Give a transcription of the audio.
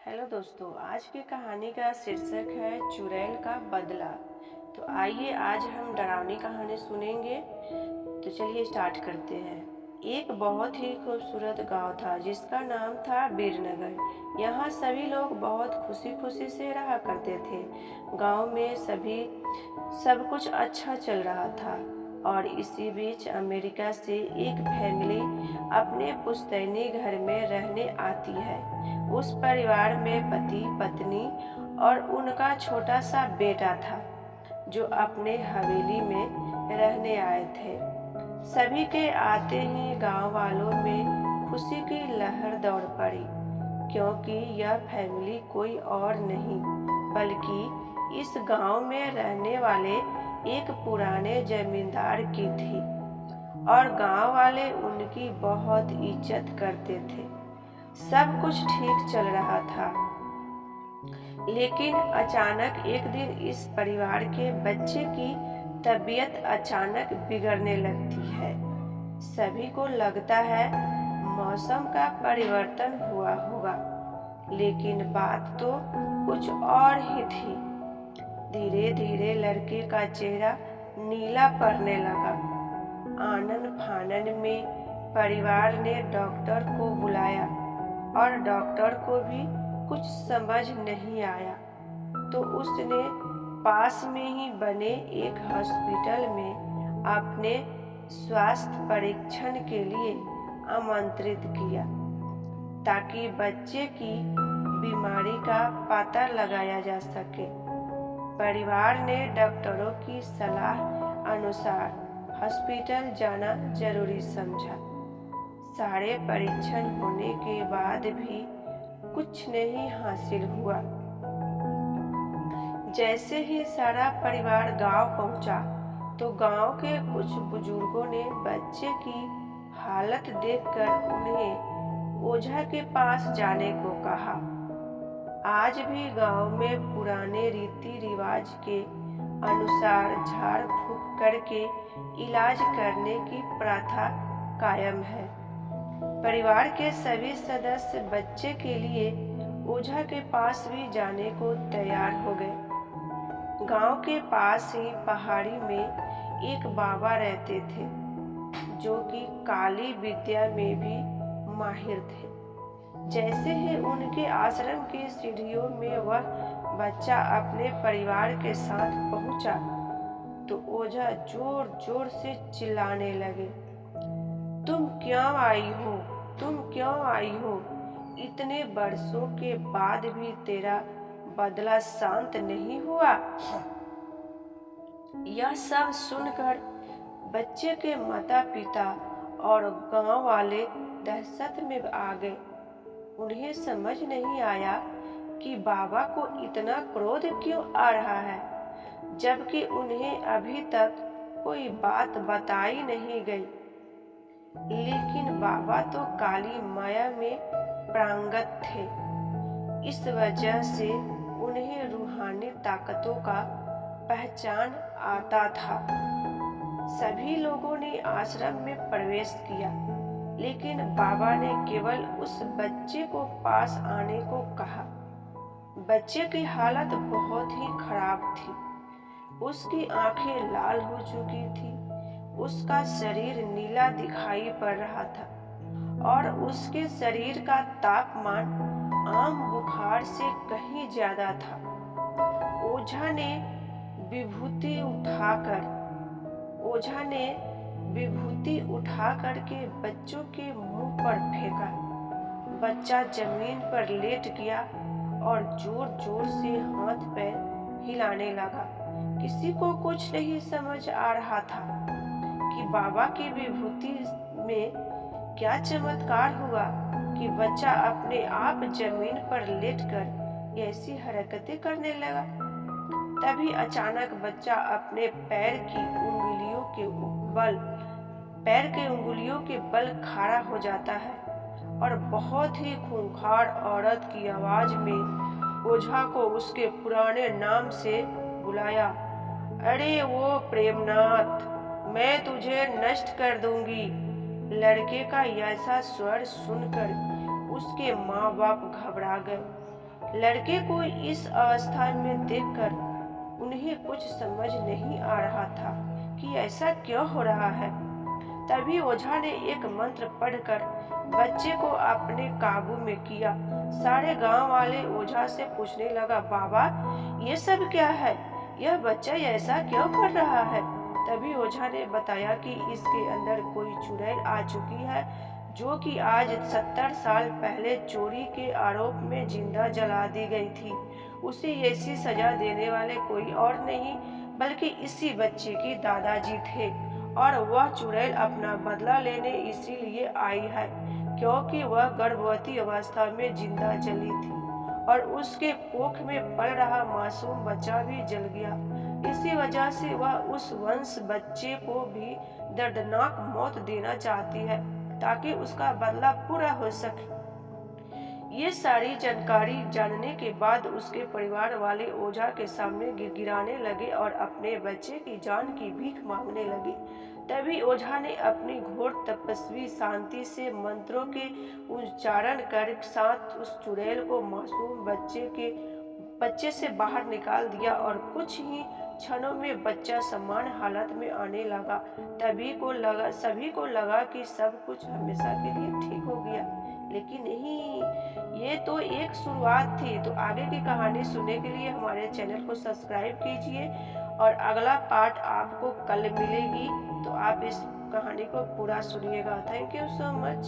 Hello दोस्तों, आज की कहानी का शीर्षक है चुड़ैल का बदला। तो आइए आज हम डरावनी कहानी सुनेंगे। तो चलिए स्टार्ट करते हैं। एक बहुत ही खूबसूरत गांव था जिसका नाम था बीरनगर। यहाँ सभी लोग बहुत खुशी खुशी से रहा करते थे। गांव में सब कुछ अच्छा चल रहा था और इसी बीच अमेरिका से एक फैमिली अपने पुश्तैनी घर में रहने आती है। उस परिवार में पति पत्नी और उनका छोटा सा बेटा था जो अपने हवेली में रहने आए थे। सभी के आते ही गांव वालों में खुशी की लहर दौड़ पड़ी, क्योंकि यह फैमिली कोई और नहीं बल्कि इस गांव में रहने वाले एक पुराने जमींदार की थी और गांव वाले उनकी बहुत इज्जत करते थे। सब कुछ ठीक चल रहा था, लेकिन अचानक एक दिन इस परिवार के बच्चे की तबीयत अचानक बिगड़ने लगती है। सभी को लगता है मौसम का परिवर्तन हुआ होगा, लेकिन बात तो कुछ और ही थी। धीरे धीरे लड़के का चेहरा नीला पड़ने लगा। आनन फानन में परिवार ने डॉक्टर को बुलाया और डॉक्टर को भी कुछ समझ नहीं आया, तो उसने पास में ही बने एक हॉस्पिटल में अपने स्वास्थ्य परीक्षण के लिए आमंत्रित किया ताकि बच्चे की बीमारी का पता लगाया जा सके। परिवार ने डॉक्टरों की सलाह अनुसार हॉस्पिटल जाना जरूरी समझा। सारे परीक्षण होने के बाद भी कुछ नहीं हासिल हुआ। जैसे ही सारा परिवार गांव पहुंचा, तो गांव के कुछ बुजुर्गों ने बच्चे की हालत देखकर उन्हें ओझा के पास जाने को कहा। आज भी गांव में पुराने रीति रिवाज के अनुसार झाड़ फूंक करके इलाज करने की प्रथा कायम है। परिवार के सभी सदस्य बच्चे के लिए ओझा के पास भी जाने को तैयार हो गए। गांव के पास ही पहाड़ी में एक बाबा रहते थे जो कि काली विद्या में भी माहिर थे। जैसे ही उनके आश्रम की सीढ़ियों में वह बच्चा अपने परिवार के साथ पहुंचा, तो ओझा जोर जोर से चिल्लाने लगे, तुम क्यों आई हो? तुम क्यों आई हो? इतने वर्षों के बाद भी तेरा बदला शांत नहीं हुआ। यह सब सुनकर बच्चे के माता पिता और गांव वाले दहशत में आ गए। उन्हें समझ नहीं आया कि बाबा को इतना क्रोध क्यों आ रहा है, जबकि उन्हें अभी तक कोई बात बताई नहीं गई। लेकिन बाबा तो काली माया में प्रांगत थे। इस वजह से उन्हें रूहानी ताकतों का पहचान आता था। सभी लोगों ने आश्रम में प्रवेश किया, लेकिन बाबा ने केवल उस बच्चे को पास आने को कहा। बच्चे की हालत बहुत ही खराब थी। उसकी आंखें लाल हो चुकी थी, उसका शरीर नीला दिखाई पड़ रहा था और उसके शरीर का तापमान आम बुखार से कहीं ज्यादा था। ओझा ने विभूति उठाकर के बच्चों के मुंह पर फेंका। बच्चा जमीन पर लेट गया और जोर जोर से हाथ पैर हिलाने लगा। किसी को कुछ नहीं समझ आ रहा था कि बाबा की विभूति में क्या चमत्कार हुआ कि बच्चा अपने आप जमीन पर लेटकर ऐसी हरकतें करने लगा। तभी अचानक बच्चा अपने पैर के उंगलियों के बल खड़ा हो जाता है और बहुत ही खूंखार औरत की आवाज में ओझा को उसके पुराने नाम से बुलाया। अरे वो प्रेमनाथ, मैं तुझे नष्ट कर दूंगी। लड़के का ऐसा स्वर सुनकर उसके माँ बाप घबरा गए। लड़के को इस अवस्था में देखकर उन्हें कुछ समझ नहीं आ रहा था कि ऐसा क्यों हो रहा है। तभी ओझा ने एक मंत्र पढ़कर बच्चे को अपने काबू में किया। सारे गांव वाले ओझा से पूछने लगा, बाबा ये सब क्या है? यह बच्चा ऐसा क्यों कर रहा है? तभी ओझा ने बताया कि इसके अंदर कोई चुड़ैल आ चुकी है, जो कि आज 70 साल पहले चोरी के आरोप में जिंदा जला दी गई थी। उसे ऐसी सजा देने वाले कोई और नहीं बल्कि इसी बच्चे के दादाजी थे, और वह चुड़ैल अपना बदला लेने इसीलिए आई है क्योंकि वह गर्भवती अवस्था में जिंदा जली थी और उसके कोख में पल रहा मासूम बच्चा भी जल गया। इसी वजह से वह उस वंश बच्चे को भी दर्दनाक मौत देना चाहती है ताकि उसका बदला पूरा हो सके। ये सारी जानकारी जानने के बाद उसके परिवार वाले ओझा के सामने गिड़गिड़ाने लगे और अपने बच्चे की जान की भीख मांगने लगे। तभी ओझा ने अपनी घोर तपस्वी शांति से मंत्रों के उच्चारण कर साथ उस चुड़ैल को मासूम बच्चे से बाहर निकाल दिया और कुछ ही क्षणों में बच्चा समान हालत में आने लगा। सभी को लगा कि सब कुछ हमेशा के लिए ठीक हो गया, लेकिन नहीं, ये तो एक शुरुआत थी। तो आगे की कहानी सुनने के लिए हमारे चैनल को सब्सक्राइब कीजिए और अगला पार्ट आपको कल मिलेगी, तो आप इस कहानी को पूरा सुनिएगा। Thank you so much.